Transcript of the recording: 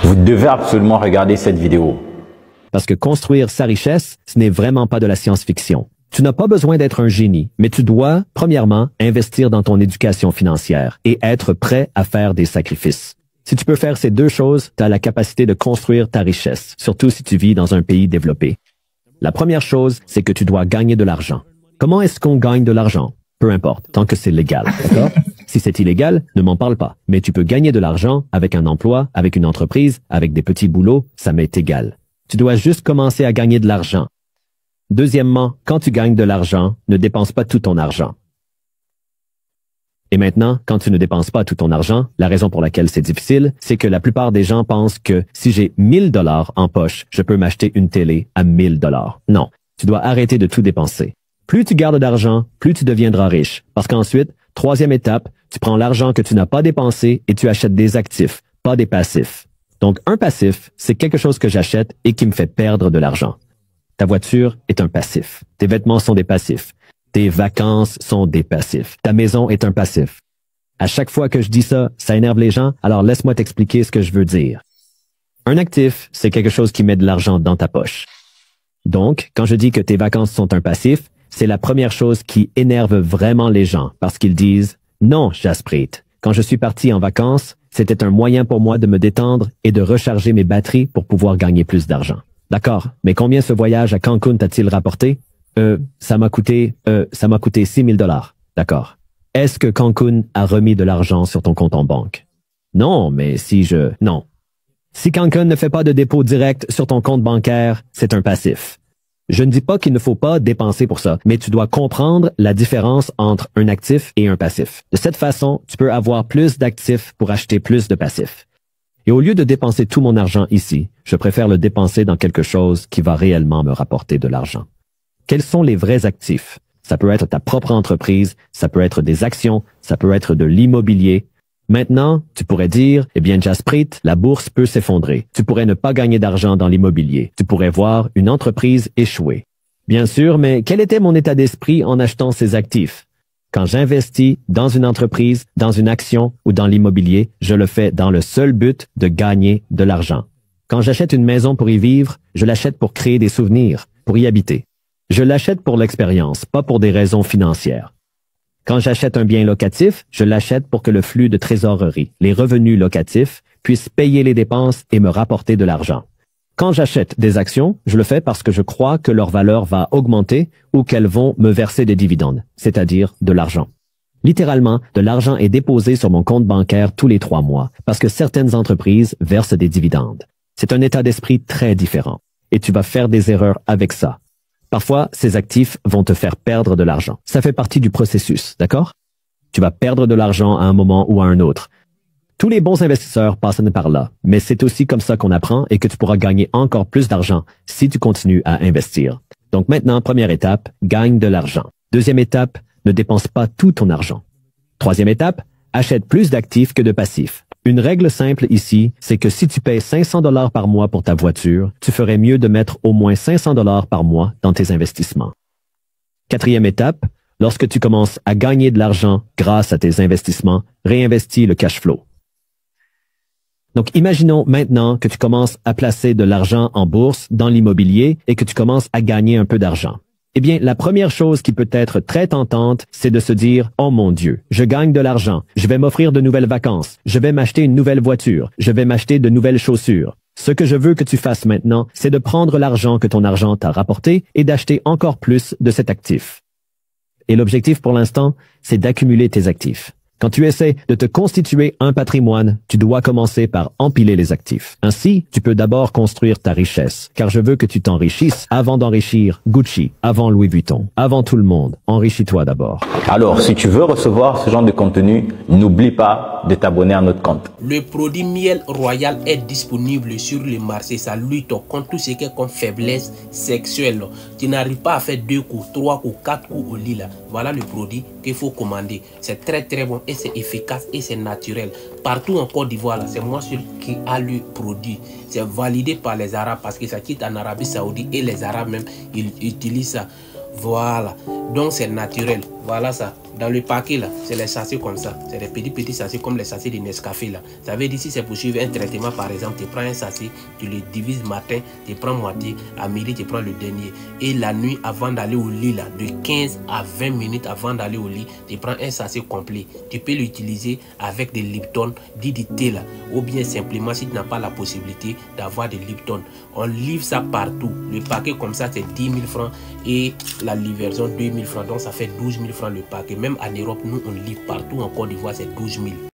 Vous devez absolument regarder cette vidéo. Parce que construire sa richesse, ce n'est vraiment pas de la science-fiction. Tu n'as pas besoin d'être un génie, mais tu dois, premièrement, investir dans ton éducation financière et être prêt à faire des sacrifices. Si tu peux faire ces deux choses, tu as la capacité de construire ta richesse, surtout si tu vis dans un pays développé. La première chose, c'est que tu dois gagner de l'argent. Comment est-ce qu'on gagne de l'argent? Peu importe, tant que c'est légal, d'accord? Si c'est illégal, ne m'en parle pas. Mais tu peux gagner de l'argent avec un emploi, avec une entreprise, avec des petits boulots, ça m'est égal. Tu dois juste commencer à gagner de l'argent. Deuxièmement, quand tu gagnes de l'argent, ne dépense pas tout ton argent. Et maintenant, quand tu ne dépenses pas tout ton argent, la raison pour laquelle c'est difficile, c'est que la plupart des gens pensent que si j'ai 1000 $ en poche, je peux m'acheter une télé à 1000 $. Non, tu dois arrêter de tout dépenser. Plus tu gardes d'argent, plus tu deviendras riche. Parce qu'ensuite, troisième étape, tu prends l'argent que tu n'as pas dépensé et tu achètes des actifs, pas des passifs. Donc, un passif, c'est quelque chose que j'achète et qui me fait perdre de l'argent. Ta voiture est un passif. Tes vêtements sont des passifs. Tes vacances sont des passifs. Ta maison est un passif. À chaque fois que je dis ça, ça énerve les gens, alors laisse-moi t'expliquer ce que je veux dire. Un actif, c'est quelque chose qui met de l'argent dans ta poche. Donc, quand je dis que tes vacances sont un passif, c'est la première chose qui énerve vraiment les gens parce qu'ils disent « Non, Jasprit, quand je suis parti en vacances, c'était un moyen pour moi de me détendre et de recharger mes batteries pour pouvoir gagner plus d'argent. » D'accord, mais combien ce voyage à Cancun t'a-t-il rapporté? Ça m'a coûté 6 000 $. D'accord. Est-ce que Cancun a remis de l'argent sur ton compte en banque? Non, mais non. Si Cancun ne fait pas de dépôt direct sur ton compte bancaire, c'est un passif. Je ne dis pas qu'il ne faut pas dépenser pour ça, mais tu dois comprendre la différence entre un actif et un passif. De cette façon, tu peux avoir plus d'actifs pour acheter plus de passifs. Et au lieu de dépenser tout mon argent ici, je préfère le dépenser dans quelque chose qui va réellement me rapporter de l'argent. Quels sont les vrais actifs? Ça peut être ta propre entreprise, ça peut être des actions, ça peut être de l'immobilier. Maintenant, tu pourrais dire, eh bien, Jasprit, la bourse peut s'effondrer. Tu pourrais ne pas gagner d'argent dans l'immobilier. Tu pourrais voir une entreprise échouer. Bien sûr, mais quel était mon état d'esprit en achetant ces actifs? Quand j'investis dans une entreprise, dans une action ou dans l'immobilier, je le fais dans le seul but de gagner de l'argent. Quand j'achète une maison pour y vivre, je l'achète pour créer des souvenirs, pour y habiter. Je l'achète pour l'expérience, pas pour des raisons financières. Quand j'achète un bien locatif, je l'achète pour que le flux de trésorerie, les revenus locatifs, puissent payer les dépenses et me rapporter de l'argent. Quand j'achète des actions, je le fais parce que je crois que leur valeur va augmenter ou qu'elles vont me verser des dividendes, c'est-à-dire de l'argent. Littéralement, de l'argent est déposé sur mon compte bancaire tous les 3 mois parce que certaines entreprises versent des dividendes. C'est un état d'esprit très différent et tu vas faire des erreurs avec ça. Parfois, ces actifs vont te faire perdre de l'argent. Ça fait partie du processus, d'accord? Tu vas perdre de l'argent à un moment ou à un autre. Tous les bons investisseurs passent par là, mais c'est aussi comme ça qu'on apprend et que tu pourras gagner encore plus d'argent si tu continues à investir. Donc maintenant, première étape, gagne de l'argent. Deuxième étape, ne dépense pas tout ton argent. Troisième étape, achète plus d'actifs que de passifs. Une règle simple ici, c'est que si tu payes 500 $ par mois pour ta voiture, tu ferais mieux de mettre au moins 500 $ par mois dans tes investissements. Quatrième étape, lorsque tu commences à gagner de l'argent grâce à tes investissements, réinvestis le cash flow. Donc, imaginons maintenant que tu commences à placer de l'argent en bourse, dans l'immobilier, et que tu commences à gagner un peu d'argent. Eh bien, la première chose qui peut être très tentante, c'est de se dire « Oh mon Dieu, je gagne de l'argent, je vais m'offrir de nouvelles vacances, je vais m'acheter une nouvelle voiture, je vais m'acheter de nouvelles chaussures. » Ce que je veux que tu fasses maintenant, c'est de prendre l'argent que ton argent t'a rapporté et d'acheter encore plus de cet actif. Et l'objectif pour l'instant, c'est d'accumuler tes actifs. Quand tu essaies de te constituer un patrimoine, tu dois commencer par empiler les actifs. Ainsi, tu peux d'abord construire ta richesse, car je veux que tu t'enrichisses avant d'enrichir Gucci, avant Louis Vuitton, avant tout le monde. Enrichis-toi d'abord. Alors, si tu veux recevoir ce genre de contenu, n'oublie pas de t'abonner à notre compte. Le produit Miel Royal est disponible sur le marché. Ça lutte contre tout ce qui est comme faiblesse sexuelle. Tu n'arrives pas à faire 2 coups, 3 coups, 4 coups au lit là. Voilà le produit qu'il faut commander. C'est très très bon et c'est efficace et c'est naturel. Partout en Côte d'Ivoire, c'est moi celui qui a le produit. C'est validé par les Arabes parce que ça quitte en Arabie Saoudite et les Arabes même, ils utilisent ça. Voilà. Donc c'est naturel. Voilà ça. Dans le paquet là, c'est les sachets comme ça. C'est des petits sachets comme les sachets de Nescafé là. Ça veut dire si c'est pour suivre un traitement par exemple, tu prends un sachet, tu le divises matin, tu prends moitié, à midi tu prends le dernier. Et la nuit avant d'aller au lit là, de 15 à 20 minutes avant d'aller au lit, tu prends un sachet complet. Tu peux l'utiliser avec des Lipton, dit du thé là. Ou bien simplement si tu n'as pas la possibilité d'avoir des Lipton. On livre ça partout. Le paquet comme ça c'est 10 000 francs et la livraison 2 000 francs. Donc ça fait 12 000 francs le paquet. Même en Europe, nous on livre partout en Côte d'Ivoire, c'est 12 000.